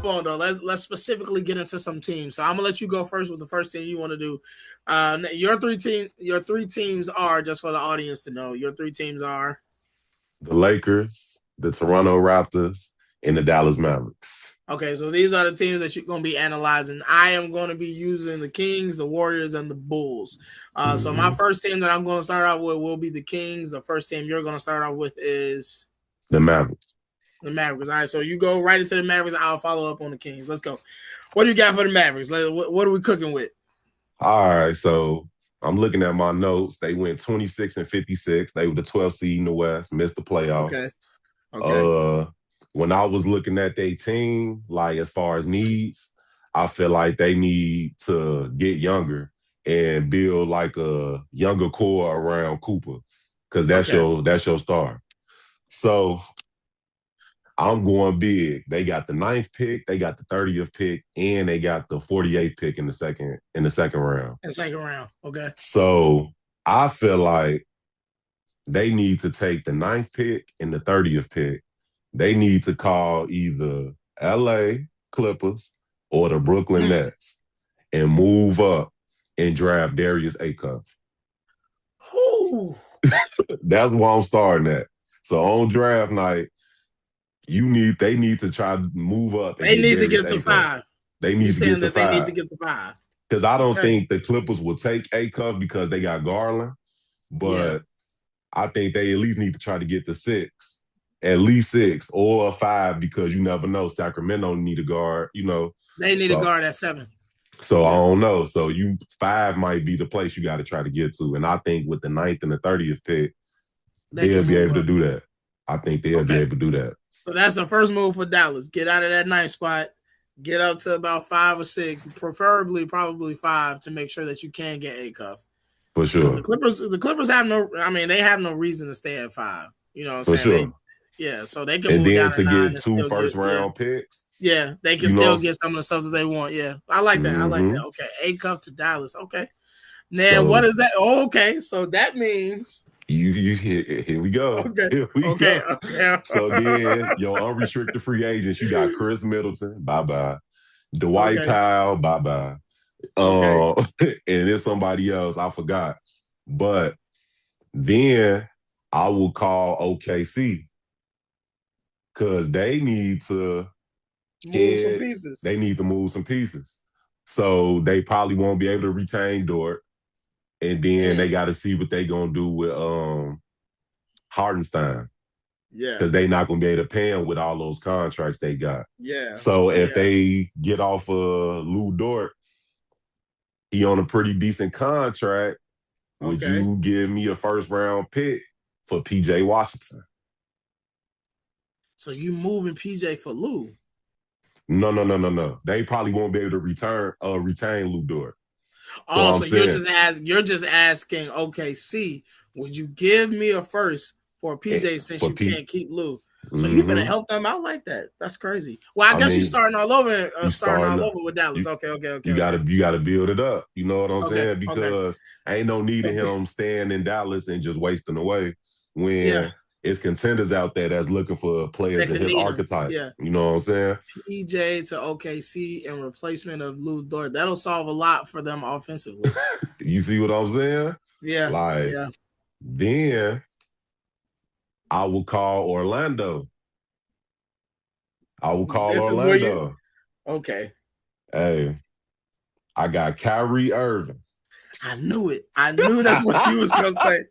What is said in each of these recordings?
Come on, though. Let's specifically get into some teams. So I'm gonna let you go first with the first team you want to do. Your three teams are, just for the audience to know. Your three teams are. The Lakers, the Toronto Raptors, and the Dallas Mavericks. Okay, so these are the teams that you're going to be analyzing. I am going to be using the Kings, the Warriors, and the Bulls. So my Mm-hmm. first team that I'm going to start out with will be the Kings. The first team you're going to start out with is The Mavericks. the Mavericks. All right, so you go right into the Mavericks. I'll follow up on the Kings. Let's go. What do you got for the Mavericks? What are we cooking with? All right, so I'm looking at my notes. They went 26 and 56. They were the 12th seed in the West, missed the Okay, playoffs. okay, Uh, when I was looking at their team, like as far as needs, I feel like they need to get younger and build like a younger core around Cooper, because okay. that's your star. So I'm going big. They got the ninth pick, they got the 30th pick, and they got the 48th pick in the second round. And second round. Okay, So I feel like they need to take the ninth pick and the 30th pick. They need to call either LA Clippers or the Brooklyn Nets and move up and draft Darius Acuff. Ooh. That's why I'm starting at. So on draft night, they need to try to move up and They get need to Darius get to Acuff. five. They You need to get saying to that they need five. to get to five? Because I don't Okay. think the Clippers will take Acuff because they got Garland, Yeah. but I think they at least need to try to get to six, at least six or five, because you never know. Sacramento need a guard, They need a So, guard at 7. so I Yeah. don't know. So five might be the place you got to try to get to, and I think with the ninth and the 30th pick, They they'll can be move able to up. do that. I think they'll be Okay. able to do that So that's the first move for Dallas. Get out of that ninth spot. Get up to about 5 or 6, preferably probably 5, to make sure that you can get a cuff. for Because sure, the Clippers have no. I mean, they have no reason to stay at 5. You know what I'm for saying? sure. Yeah. So they can And move then down to to 9 get and two still get. first Yeah. round picks, Yeah. They can you know. still get some of the stuff that they want. Yeah. I like that. I like Mm-hmm. that. Okay. A cuff to Dallas. Okay. Now what So is that? Oh, okay. So that means. you here we go. Okay. Here we Okay. go. Okay. So then your unrestricted free agents, you got Chris Middleton, bye bye. Dwight Okay. Powell, bye bye. Okay. And then somebody else, I forgot. But then I will call OKC because Move some head, pieces. they need to move some pieces. So they probably won't be able to retain Dort. And then they Mm, got to see what they gonna do with Hardenstein, yeah. because they not gonna be able to pay him with all those contracts they got. Yeah. So if Yeah. they get off of Lou Dort, he on a pretty decent contract. Would Okay. you give me a first round pick for PJ Washington? So you moving PJ for Lou? No, no, no, no, no. They probably won't be able to retain Lou Dort. So Oh, I'm so you're saying, just asking. Okay, see, would you give me a first for PJ since for you P, can't keep Lou? So you gonna mm-hmm. help them out like that? That's crazy. Well, I I guess you mean, starting all over. you Starting starting all up. over with Dallas. You Okay. Okay. Okay. you Okay. gotta build it up. You know what I'm Okay. saying? Okay. Because ain't no need of So him staying in Dallas and just wasting away yeah, when it's contenders out there that's looking for players they in can his need him. archetype. Yeah. You know what I'm saying? PJ to OKC in replacement of Lou Dort. That'll solve a lot for them offensively. You see what I'm saying? Yeah. Like, Yeah. then I will call Orlando. I will call This is where you. Orlando. Okay. Hey, I got Kyrie Irving. I knew it. I knew that's what you was gonna say.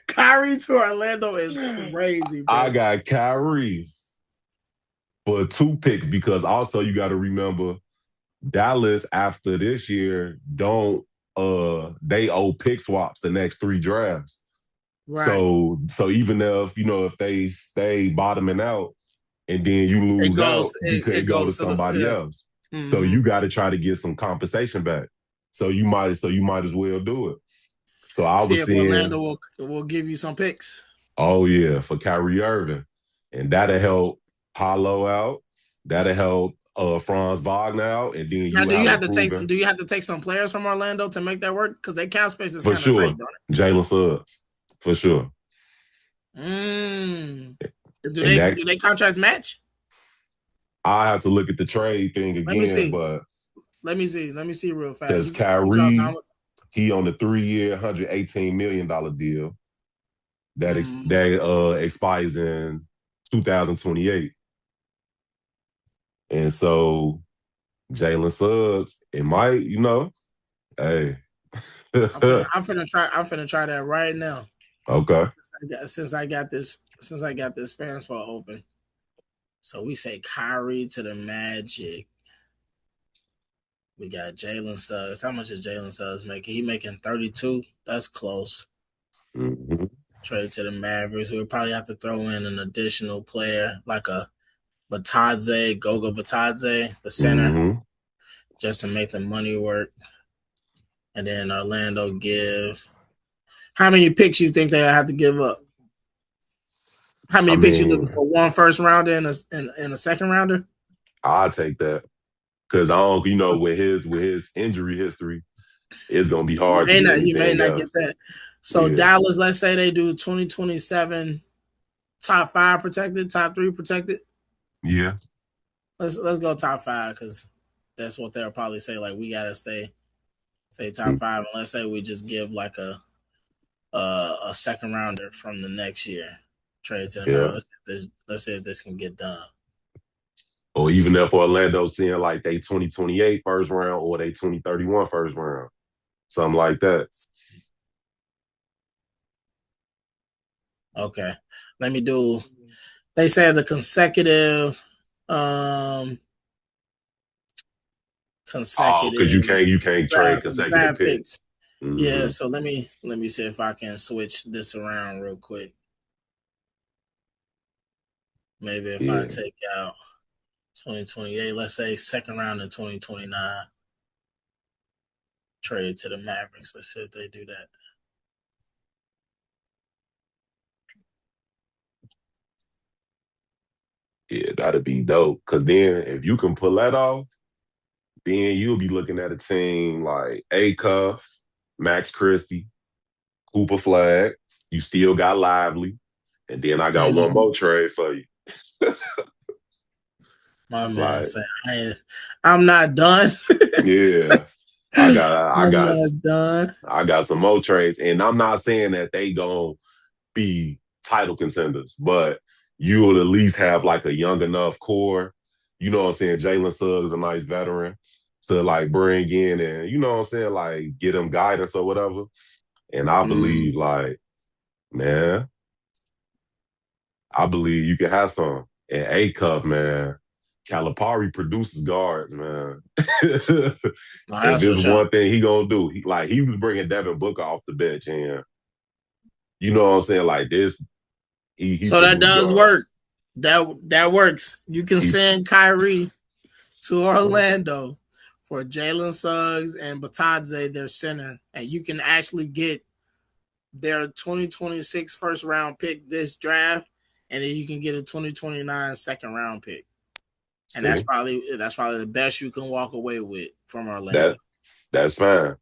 Kyrie to Orlando is crazy, I bro. got Kyrie for two picks, because also you got to remember Dallas after this year don't they owe pick swaps the next three drafts. Right. So even if they stay bottoming out and then you It lose goes. out because It it go to goes to the somebody yeah. else. So Mm-hmm. you got to try to get some compensation back. So you might as well do it. So I See was if seeing, Orlando will give you some picks. oh yeah, for Kyrie Irving. And that'll help Paolo out. That'll help Franz Wagner out. And then Now, you have a proven, do you have to take some players from Orlando to make that work? Because their cap space is for kind of sure, tight, don't Jalen Suggs. For sure. it? Mm. And that Do they contracts match? I have to look at the trade thing Let me again, see. but Let me see real fast. because You talking Kyrie, about? he on a 3-year, $118 million deal Mm, that expires in 2028. And so Jalen Suggs, it might, hey. I'm finna try that right now. Okay. Since I got this fan spot open. So we say Kyrie to the Magic. We got Jalen Suggs. How much is Jalen Suggs making? He making 32. That's close. Mm-hmm. Trade to the Mavericks. We'll probably have to throw in an additional player like a Batadze, Goga Batadze, the center, Mm-hmm. just to make the money work. And then Orlando give. How many picks you think they have to give up? How I many picks you looking mean, for? One first rounder and a second rounder? I'll take that. Cause I don't, with his injury history, it's gonna be hard to get You may anything not get else. that. So Yeah. Dallas, let's say they do 2027 top five protected, top three protected. Yeah. Let's go top five because that's what they'll probably say. Like we gotta stay top five. And let's say we just give like a second rounder from the next year trade to the Yeah. Mavericks. Let's see if this can get done. Or Let's even see. if Orlando seeing like they 2028 first round or they 2031 first round. Something like that. Okay, let me do. They say the um Oh, because you consecutive can't you can't trade consecutive draft picks. picks. Yeah, Mm-hmm. so let me see if I can switch this around real quick. Maybe if I Yeah. take out 2028, let's say second round in 2029, trade to the Mavericks. Let's see if they do that. Yeah, that'd be dope. Cause then if you can pull that off, then you'll be looking at a team like A Cuff, Max Christie, Cooper Flag. You still got Lively. And then I got one Mm-hmm. more trade for you. My man Like, say, I'm not done. yeah. I got I I'm got not done. I got some more trades. And I'm not saying that they gonna be title contenders, but you'll at least have like a young enough core. You know what I'm saying? Jalen Suggs is a nice veteran to like bring in and you know what I'm saying, like get him guidance or whatever. And I Mm. believe like, man, I believe you can have some. And A Cuff, man, Calipari produces guards, man. No, If that's for there's sure. one thing he gonna do, he was bringing Devin Booker off the bench, and you know what I'm saying, like this, he So that produced does work. guards. That works. You can He send Kyrie to Orlando for Jalen Suggs and Batadze, their center, and you can actually get their 2026 first round pick this draft, and then you can get a 2029 second round pick. And see that's probably the best you can walk away with from Orlando. that that's fine.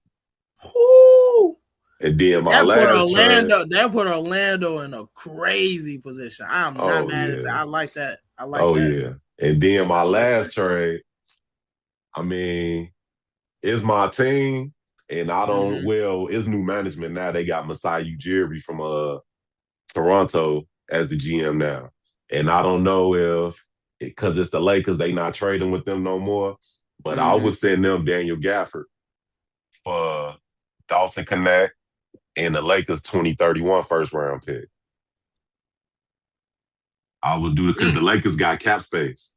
Whoo! And then my last trade, That put Orlando in a crazy position. I'm not oh mad at that. yeah, I like that. I like oh that. yeah. And then my I like last that. trade, I mean, it's my team, and I don't. Mm-hmm. Well, it's new management now. They got Masai Ujiri from Toronto as the GM now, and I don't know if because it's the Lakers, they not trading with them no more. But I Mm-hmm. would send them Daniel Gafford for Dalton Connect and the Lakers 2031 first round pick. I would do it because the Mm. Lakers got cap space.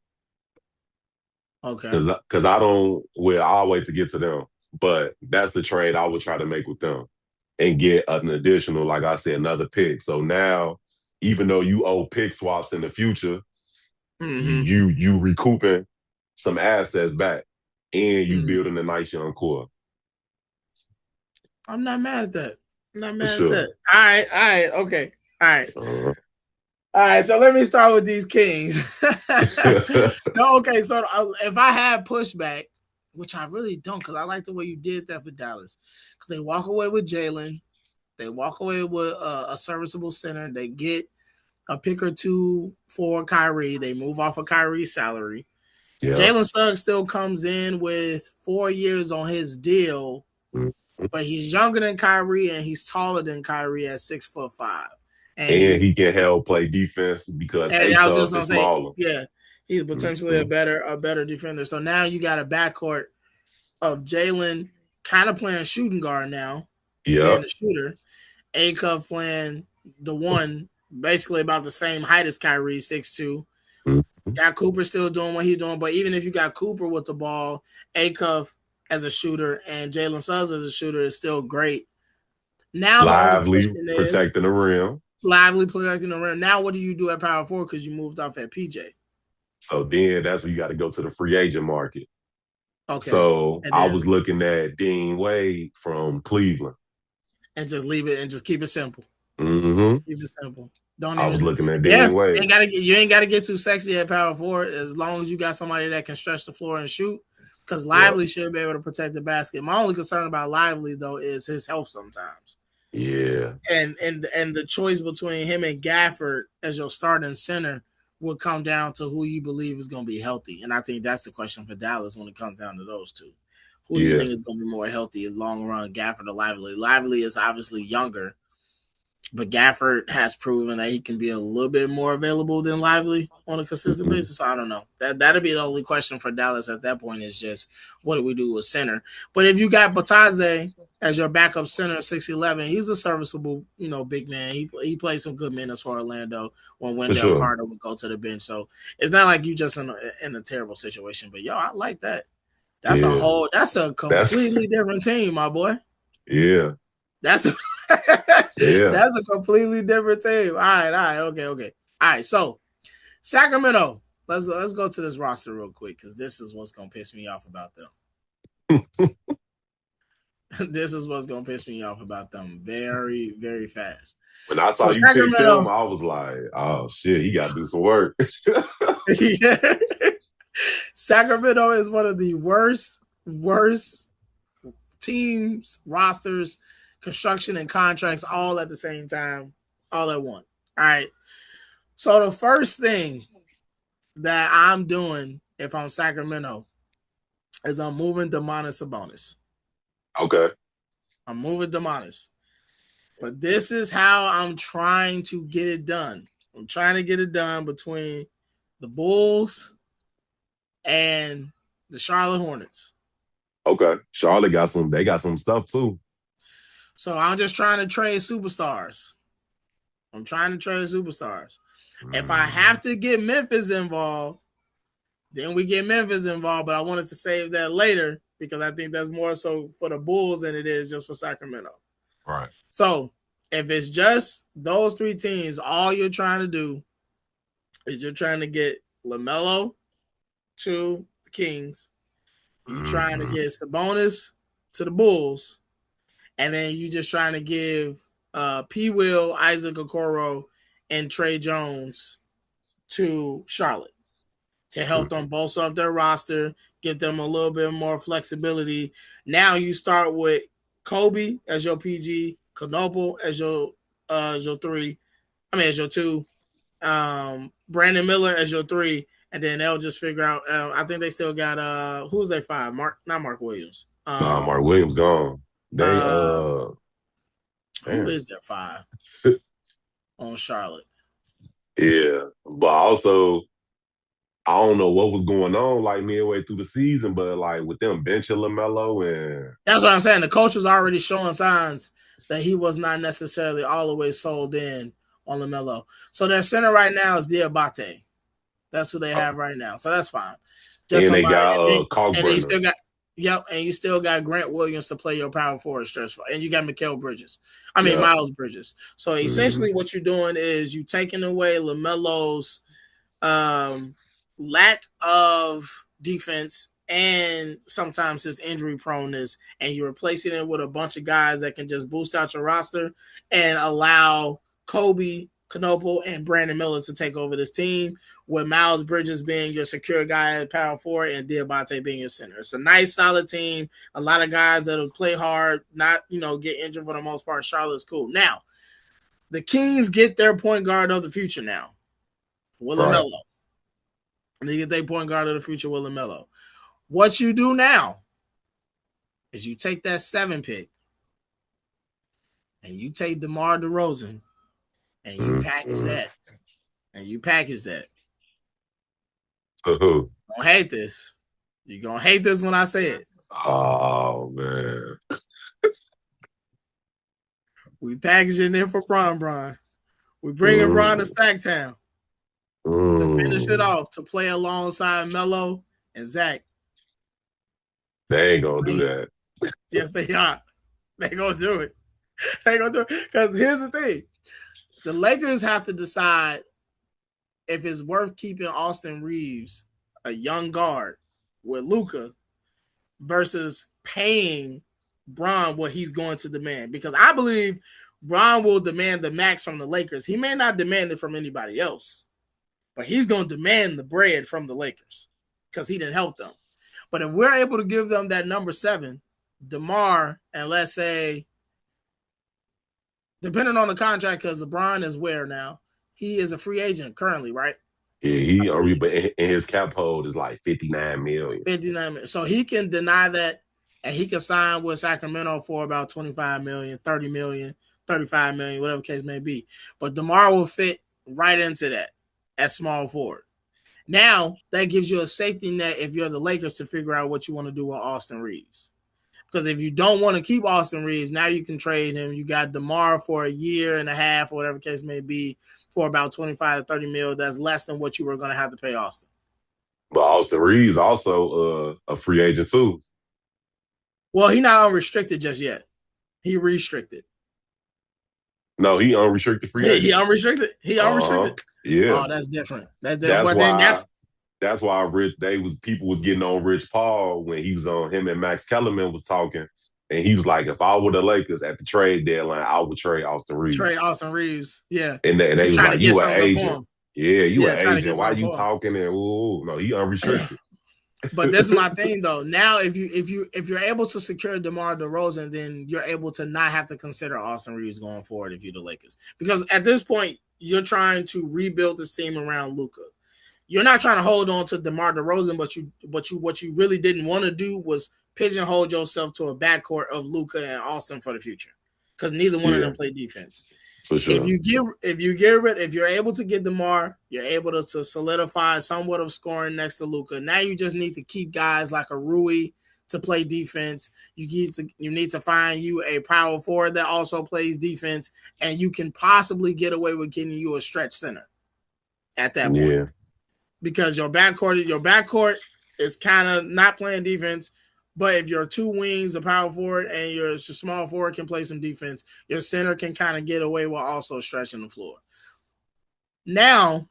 Okay. Because I don't, well, I'll wait to get to them. But that's the trade I would try to make with them and get an additional, like I said, another pick. So now, even though you owe pick swaps in the future, Mm-hmm. you recouping some assets back and you Mm. building a nice young core. I'm not mad at that. I'm not For mad at that. sure. All right. All right. Okay. All right. Uh-huh. All right. So let me start with these Kings. No. Okay. So if I had pushback, which I really don't, because I like the way you did that for Dallas, because they walk away with Jalen, they walk away with a serviceable center, they get a pick or two for Kyrie, they move off of Kyrie's salary. Yeah. Jalen Suggs still comes in with 4 years on his deal, Mhm. but he's younger than Kyrie and he's taller than Kyrie at 6'5", and And he he's can help play defense because and A I was just Cup gonna is say, smaller. yeah, he's potentially Mhm. a better defender. So now you got a backcourt of Jalen kind of playing shooting guard now, being Yep. a shooter. A Cup playing the one, basically about the same height as Kyrie, 6'2". Mhm. Got Cooper still doing what he's doing, but even if you got Cooper with the ball, A Cuff as a shooter and Jalen Suggs as a shooter is still great. Now the only Lively question is protecting the rim. lively protecting the rim. Now what do you do at power forward because you moved off at PJ? So then that's where you got to go to the free agent market. Okay, So and I was then looking at Dean Wade from Cleveland. and just leave it and just keep it simple. Hmm. Keep it simple. Don't I was even. looking at Yeah, Dean Wade. you ain't gotta get too sexy at power forward as long as you got somebody that can stretch the floor and shoot. Because Yep. Lively should be able to protect the basket. My only concern about Lively though is his health sometimes. Yeah. And the choice between him and Gafford as your starting center will come down to who you believe is going to be healthy. And I think that's the question for Dallas when it comes down to those two. Who do you Yeah. think is going to be more healthy in long run, Gafford or Lively? Lively is obviously younger, but Gafford has proven that he can be a little bit more available than Lively on a consistent Mhm. basis. So I don't know. That'll be the only question for Dallas at that point is just what do we do with center? But if you got Bataze as your backup center, 6'11", he's a serviceable, big man. He played some good minutes for Orlando when For Wendell sure. Carter would go to the bench. So it's not like you just in a terrible situation. But yo, I like that. Yeah. That's a That's completely different team, my boy. yeah. That's a Yeah. that's a completely different team. All right, okay. All right, so Sacramento. Let's go to this roster real quick because this is what's gonna piss me off about them. This is what's gonna piss me off about them very, very fast. When I saw So you pick them, Sacramento, I was like, oh shit, he got to do some work. yeah. Sacramento is one of the worst teams, rosters, construction, and contracts all at the same time, all at once. All right. So the first thing that I'm doing if I'm Sacramento is I'm moving Demonis Sabonis. Okay. I'm moving Demonis. But this is how I'm trying to get it done. I'm trying to get it done between the Bulls and the Charlotte Hornets. Okay. Charlotte got some, they got some stuff too. So I'm just trying to trade superstars. I'm trying to trade superstars. If I Mm, have to get Memphis involved, then we get Memphis involved. But I wanted to save that later because I think that's more so for the Bulls than it is just for Sacramento. right. So if it's just those three teams, all you're trying to do is you're trying to get LaMelo to the Kings. You're trying to Hmm. get Sabonis to the Bulls. And then you just trying to give P. Will, Isaac Okoro, and Trey Jones to Charlotte to help them bolster up their roster, give them a little bit more flexibility. Now you start with Kobe as your PG, Knoble as your three. I mean as your two. Brandon Miller as your three, and then they'll just figure out. I think they still got who's their five? Not Mark Williams. Nah, Mark Williams gone. They Uh, who damn. is their five on Charlotte? Yeah. But also I don't know what was going on like midway through the season, but like with them benching LaMelo and That's what I'm saying. The coach was already showing signs that he was not necessarily all the way sold in on LaMelo. So their center right now is Diabate. That's who they have right now. So that's fine. Just and they somebody, got and then you Kalkbrenner. still got, yep, and you still got Grant Williams to play your power forward stretch for, and you got Mikal Bridges. I mean Yeah. Miles Bridges. So Hmm. essentially, what you're doing is you taking away Lamelo's um, lack of defense and sometimes his injury proneness, and you're replacing it with a bunch of guys that can just boost out your roster and allow Kobe, Knoble, and Brandon Miller to take over this team, with Miles Bridges being your secure guy at power forward and Diabate being your center. It's a nice, solid team. A lot of guys that'll play hard, not get injured for the most part. Charlotte's cool. Now, the Kings get their point guard of the future now, Right. Willamelo. And they get their point guard of the future with LaMelo. What you do now is you take that 7 pick and you take DeMar DeRozan and you package Mm-hmm. that. And you package that. So who? Don't hate this. You're going to hate this when I say it. Oh man. We packaging it for Bron. We bringing Bron to Mm. Sacktown to finish it Mm. off, to play alongside Melo and Zach. They ain't gonna do that. Yes, they are. They gonna do it. They gonna do it. Because here's the thing: the Lakers have to decide if it's worth keeping Austin Reeves, a young guard, with Luka, versus paying Bron what he's going to demand. Because I believe Bron will demand the max from the Lakers. He may not demand it from anybody else, but he's going to demand the bread from the Lakers because he didn't help them. But if we're able to give them that number 7, DeMar, and let's say, depending on the contract, because LeBron is where now? He is a free agent currently, right? Yeah, but his cap hold is like 59 million. 59 million. So he can deny that and he can sign with Sacramento for about 25 million, 30 million, 35 million, whatever case may be. But DeMar will fit right into that at small forward. Now that gives you a safety net if you're the Lakers to figure out what you want to do with Austin Reeves. Because if you don't want to keep Austin Reeves, now you can trade him. You got DeMar for a year and a half, or whatever case may be, for about 25 to 30 mil. That's less than what you were going to have to pay Austin. But Austin Reeves also a free agent too. Well, he's not unrestricted just yet. He restricted. No, he unrestricted free He agent. unrestricted. He Uh-huh. unrestricted. Yeah. Oh, that's different. That's different. That's But then why people was getting on Rich Paul when he was on him and Max Kellerman was talking. And he was like, if I were the Lakers at the trade deadline, I would trade Austin Reeves. trade Austin Reeves. Yeah. And they To was try to like, get you an something for agent. him. Yeah, you Yeah, an try to get agent. Why something you for him. talking? And no, he unrestricted. But this is my thing though. Now, if you're able to secure DeMar DeRozan, then you're able to not have to consider Austin Reeves going forward if you're the Lakers. Because at this point, you're trying to rebuild this team around Luka. You're not trying to hold on to DeMar DeRozan, but what you really didn't want to do was pigeonhole yourself to a backcourt of Luka and Austin for the future. Because neither one of Yeah, them play defense. for sure. If you're able to get DeMar, you're able to solidify somewhat of scoring next to Luka. Now you just need to keep guys like a Rui to play defense. You need to find you a power forward that also plays defense, and you can possibly get away with getting you a stretch center at that point. Yeah. Because your backcourt is kind of not playing defense. But if your 2 wings, a power forward, and your small forward can play some defense, your center can kind of get away while also stretching the floor. Now,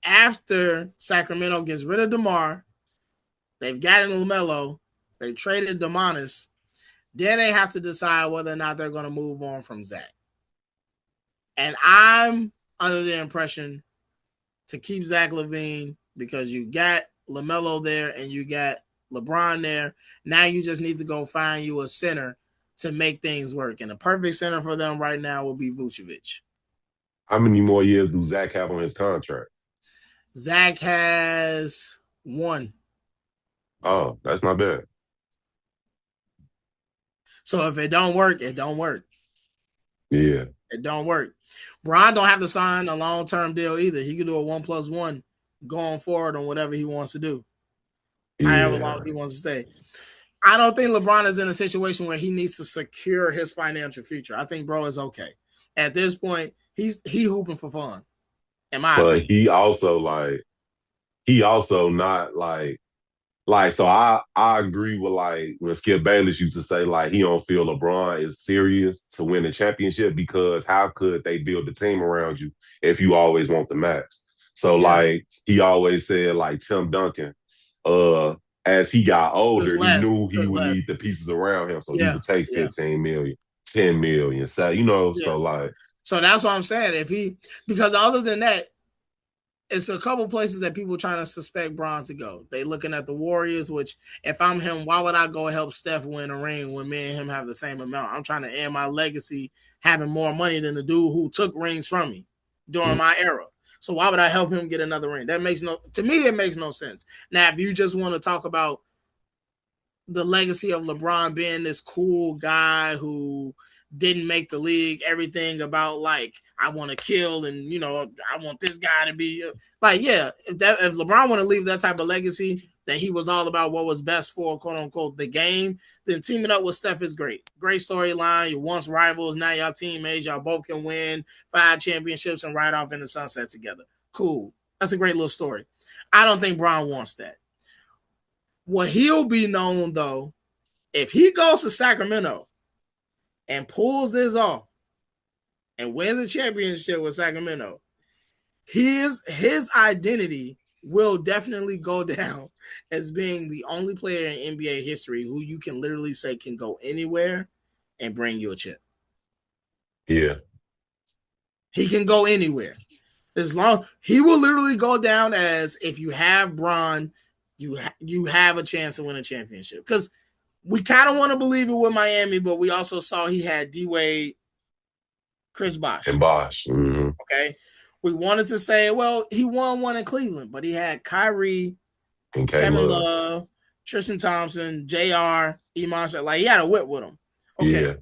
after Sacramento gets rid of DeMar, they've gotten LaMelo, they traded Demonis, then they have to decide whether or not they're going to move on from Zach. And I'm under the impression to keep Zach LaVine because you got LaMelo there and you got LeBron there. Now you just need to go find you a center to make things work. And the perfect center for them right now will be Vucevic. How many more years do Zach have on his contract? Zach has 1. Oh, that's not bad. So if it don't work, it don't work. Yeah. It don't work. Bron don't have to sign a long-term deal either. He can do a 1+1 going forward on whatever he wants to do. However long Yeah. he wants to stay. I don't think LeBron is in a situation where he needs to secure his financial future. I think bro is okay. At this point, he hooping for fun, in my But opinion. he also not so I agree with like when Skip Bayless used to say like he don't feel LeBron is serious to win a championship because how could they build a team around you if you always want the max? So Yeah. like he always said like Tim Duncan, as he got older, he knew he Took would less. need the pieces around him. So he Yeah. would take Yeah. 15 million, 10 million. So Yeah. so like So that's what I'm saying. Because other than that, it's a couple places that people trying to suspect Bron to go. They looking at the Warriors, which if I'm him, why would I go help Steph win a ring when me and him have the same amount? I'm trying to end my legacy having more money than the dude who took rings from me during my era. So why would I help him get another ring? That makes no to me. It makes no sense. Now, if you just want to talk about the legacy of LeBron being this cool guy who didn't make the league, everything about like I want to kill and I want this guy to be like if LeBron want to leave that type of legacy that he was all about what was best for quote unquote the game, then teaming up with Steph is great. Great storyline. You once rivals, now y'all teammates. Y'all both can win 5 championships and ride off in the sunset together. Cool. That's a great little story. I don't think Bron wants that. What he'll be known though, if he goes to Sacramento and pulls this off and wins a championship with Sacramento, his identity will definitely go down as being the only player in NBA history who you can literally say can go anywhere and bring you a chip. Yeah. He can go anywhere. As long he will literally go down as if you have Bron, you have a chance to win a championship. Because we kind of want to believe it with Miami, but we also saw he had D-Wade, Chris Bosh. And Bosh. Mm-hmm. Okay. We wanted to say, well, he won one in Cleveland, but he had Kyrie, and Kevin Love, Tristan Thompson, JR, Iman. Like he had a whip with him. Okay. Yeah.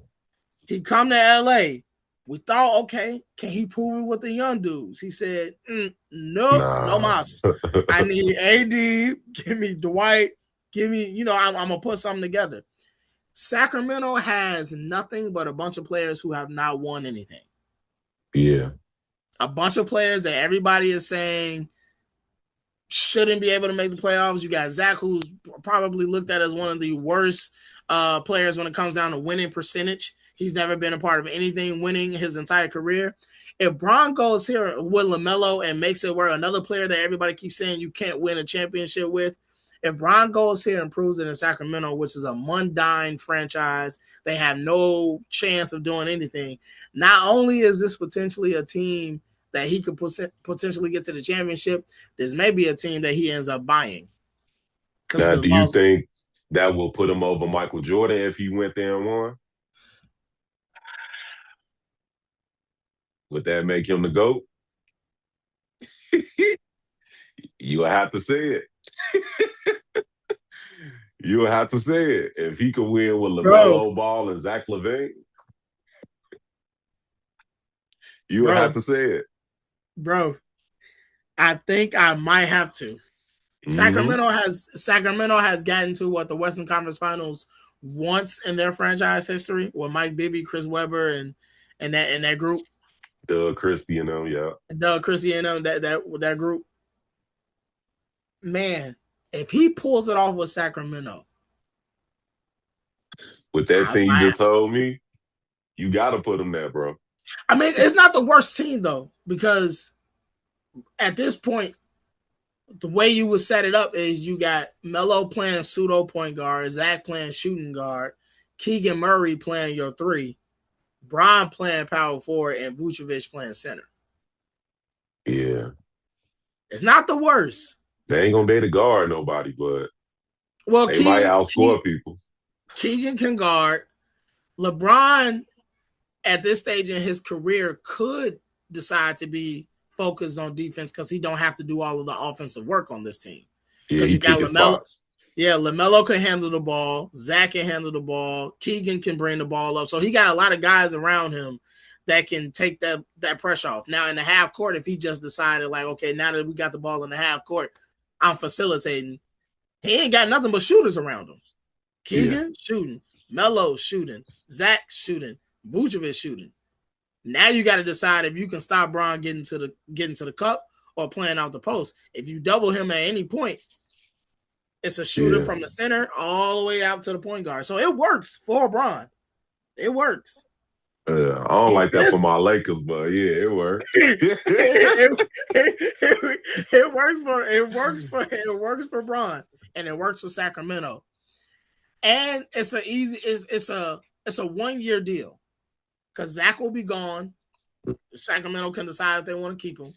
He come to LA. We thought, okay, can he prove it with the young dudes? He said, nope, no mas. I need AD, give me Dwight, give me, I'm going to put something together. Sacramento has nothing but a bunch of players who have not won anything. Yeah. A bunch of players that everybody is saying shouldn't be able to make the playoffs. You got Zach, who's probably looked at as one of the worst players when it comes down to winning percentage. He's never been a part of anything winning his entire career. If Bron goes here with LaMelo and makes it where another player that everybody keeps saying you can't win a championship with, if Bron goes here and proves it in Sacramento, which is a mundane franchise, they have no chance of doing anything. Not only is this potentially a team that he could potentially get to the championship, this may be a team that he ends up buying. Now, do you think that will put him over Michael Jordan if he went there and won? Would that make him the GOAT? You'll have to say it. You'll have to say it. If he could win with LaMelo Ball and Zach LaVine, you would have to say it. Bro, I think I might have to. Mm-hmm. Sacramento has gotten to what the Western Conference Finals once in their franchise history with Mike Bibby, Chris Webber, and that group. Doug Christie and them, yeah. Doug Christie and them, that group. Man, if he pulls it off with Sacramento. With that team you just told me, you got to put him there, bro. I mean, it's not the worst team, though, because at this point, the way you would set it up is you got Melo playing pseudo point guard, Zach playing shooting guard, Keegan Murray playing your 3, Bron playing power forward, and Vucevic playing center. Yeah. It's not the worst. They ain't going to be able to guard nobody, but they might outscore people. Keegan can guard. LeBron, at this stage in his career, could decide to be focused on defense because he don't have to do all of the offensive work on this team. Yeah, you got LaMelo. Yeah, LaMelo can handle the ball. Zach can handle the ball. Keegan can bring the ball up. So he got a lot of guys around him that can take that pressure off. Now, in the half court, if he just decided, like, okay, now that we got the ball in the half court, I'm facilitating. He ain't got nothing but shooters around him. Keegan shooting. Melo shooting. Zach shooting. Vucevic shooting. Now you got to decide if you can stop Bron getting to the cup or playing out the post. If you double him at any point, it's a shooter from the center all the way out to the point guard. So it works for Bron. It works. I don't like that for my Lakers, but yeah, it works. It works for Bron, and it works for Sacramento. And it's a 1-year deal. Because Zach will be gone. Sacramento can decide if they want to keep him.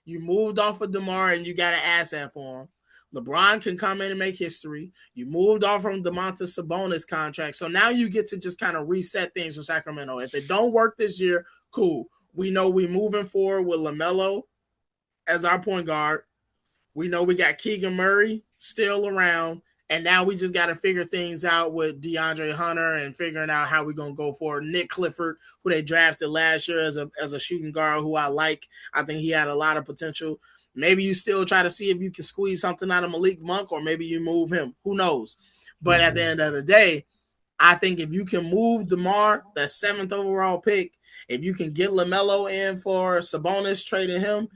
You moved off of DeMar and you got an asset for him. LeBron can come in and make history. You moved off from Domantas Sabonis contract. So now you get to just kind of reset things for Sacramento. If it don't work this year, cool. We know we're moving forward with LaMelo as our point guard. We know we got Keegan Murray still around. And now we just got to figure things out with DeAndre Hunter and figuring out how we're going to go forward. Nick Clifford, who they drafted last year as a shooting guard, who I like. I think he had a lot of potential. Maybe you still try to see if you can squeeze something out of Malik Monk, or maybe you move him. Who knows? But at the end of the day, I think if you can move DeMar, that 7th overall pick, if you can get LaMelo in for Sabonis, trading him,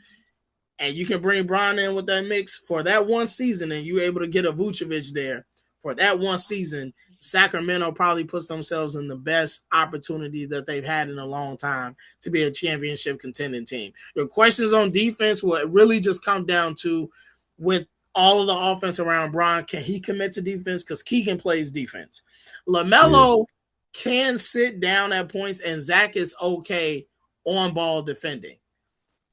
and you can bring Bron in with that mix for that one season, and you're able to get a Vucevic there for that one season, Sacramento probably puts themselves in the best opportunity that they've had in a long time to be a championship contending team. Your questions on defense will really just come down to, with all of the offense around Bron, can he commit to defense? Because Keegan plays defense. LaMelo can sit down at points, and Zach is okay on ball defending.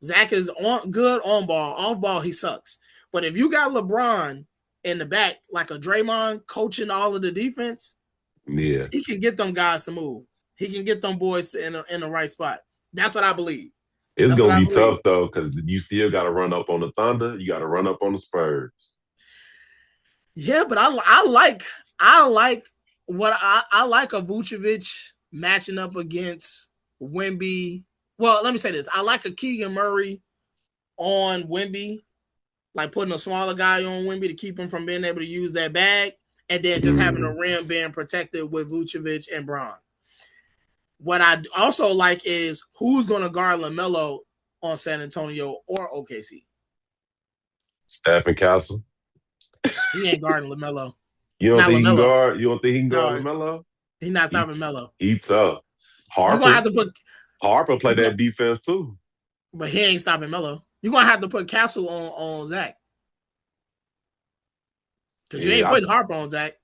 Zach is good on ball. Off ball, he sucks. But if you got LeBron in the back, like a Draymond coaching all of the defense, he can get them guys to move. He can get them boys in the right spot. That's what I believe. It's going to be tough, though, because you still got to run up on the Thunder. You got to run up on the Spurs. Yeah, but I like a Vucevic matching up against Wemby. Well, let me say this. I like a Keegan Murray on Wemby, like putting a smaller guy on Wemby to keep him from being able to use that bag, and then just having the rim being protected with Vucevic and Bron. What I also like is who's going to guard LaMelo on San Antonio or OKC. Stephen Castle. He ain't guarding LaMelo. You don't think he can guard? You don't think he can guard LaMelo? He's not stopping Melo. He's tough. Harper play that defense too. But he ain't stopping Melo. You're going to have to put Castle on Zach. Because you ain't putting Harper on Zach.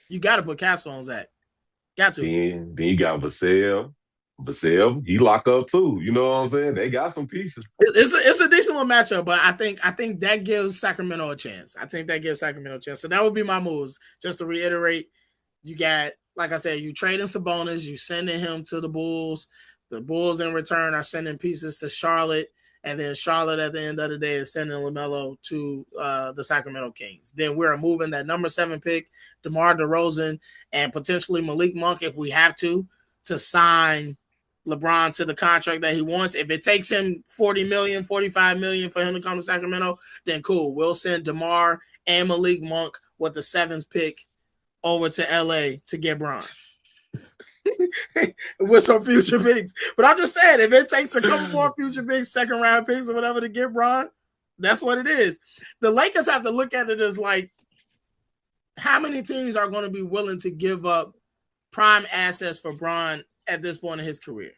You got to put Castle on Zach. Got to. Then you got Vassell. Vassell, he lock up too. You know what I'm saying? They got some pieces. It's a decent little matchup, but I think that gives Sacramento a chance. So that would be my moves. Just to reiterate, you got, like I said, you trading Sabonis, you sending him to the Bulls. The Bulls in return are sending pieces to Charlotte, and then Charlotte at the end of the day is sending LaMelo to the Sacramento Kings. Then we're moving that number 7 pick, DeMar DeRozan, and potentially Malik Monk if we have to sign LeBron to the contract that he wants. If it takes him $40 million, $45 million for him to come to Sacramento, then cool. We'll send DeMar and Malik Monk with the 7th pick over to LA to get Bron. With some future picks. But I'm just saying, if it takes a couple more future picks, 2nd round picks or whatever to get Bron, that's what it is. The Lakers have to look at it as like, how many teams are going to be willing to give up prime assets for Bron at this point in his career?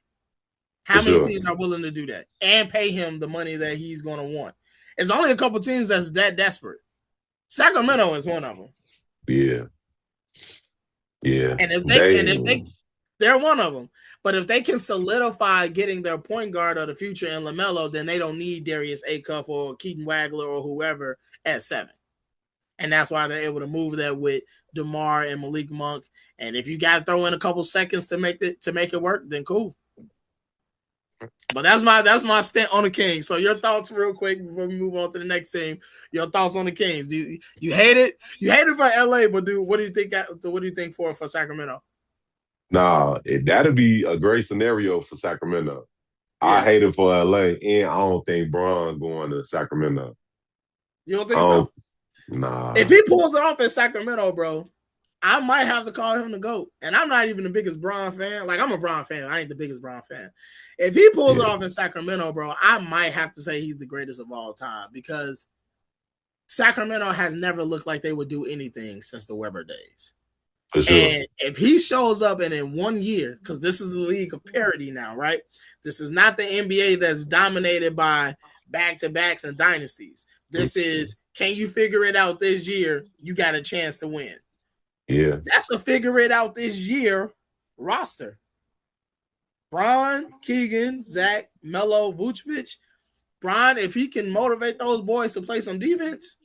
How many teams are willing to do that and pay him the money that he's going to want? It's only a couple teams that's that desperate. Sacramento is one of them. Yeah. And if they're one of them. But if they can solidify getting their point guard of the future in LaMelo, then they don't need Darius Acuff or Keaton Wagler or whoever at 7. And that's why they're able to move that with DeMar and Malik Monk. And if you got to throw in a couple seconds to make it work, then cool. But that's my stint on the Kings. So your thoughts real quick before we move on to the next team. Your thoughts on the Kings. You hate it? You hate it for LA, but what do you think? What do you think for Sacramento? Nah, that'd be a great scenario for Sacramento. Yeah. I hate it for LA, and I don't think Bron going to Sacramento. You don't think so? Nah. If he pulls it off in Sacramento, bro, I might have to call him the GOAT. And I'm not even the biggest Bron fan. Like, I'm a Bron fan. I ain't the biggest Bron fan. If he pulls it off in Sacramento, bro, I might have to say he's the greatest of all time because Sacramento has never looked like they would do anything since the Weber days. For sure. And if he shows up and in 1 year, because this is the league of parity now, right? This is not the NBA that's dominated by back-to-backs and dynasties. This is, can you figure it out this year? You got a chance to win. Yeah. That's a figure it out this year roster. Bron, Keegan, Zach, Melo, Vucevic. Bron, if he can motivate those boys to play some defense.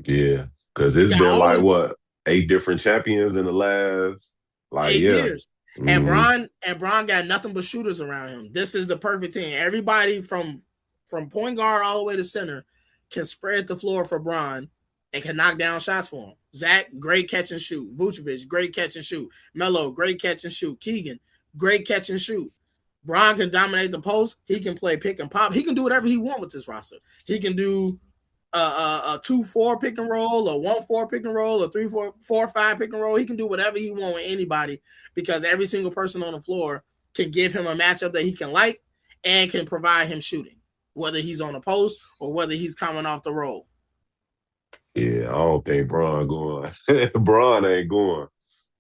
Yeah, because it's been like, 8 different champions in the last 8 years. Mm-hmm. And Bron got nothing but shooters around him. This is the perfect team. Everybody from from point guard all the way to center can spread the floor for Bron and can knock down shots for him. Zach, great catch and shoot. Vucevic, great catch and shoot. Melo, great catch and shoot. Keegan, great catch and shoot. Bron can dominate the post. He can play pick and pop. He can do whatever he wants with this roster. He can do a 2-4 pick and roll, a 1-4 pick and roll, a 3-4-4-5 pick and roll. He can do whatever he wants with anybody because every single person on the floor can give him a matchup that he can like and can provide him shooting, whether he's on the post or whether he's coming off the roll. Yeah, I don't think Bron going. Bron ain't going.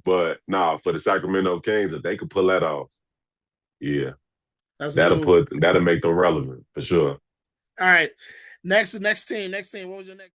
But nah, for the Sacramento Kings, if they could pull that off, yeah, that'll make them relevant for sure. All right, next team. What was your next?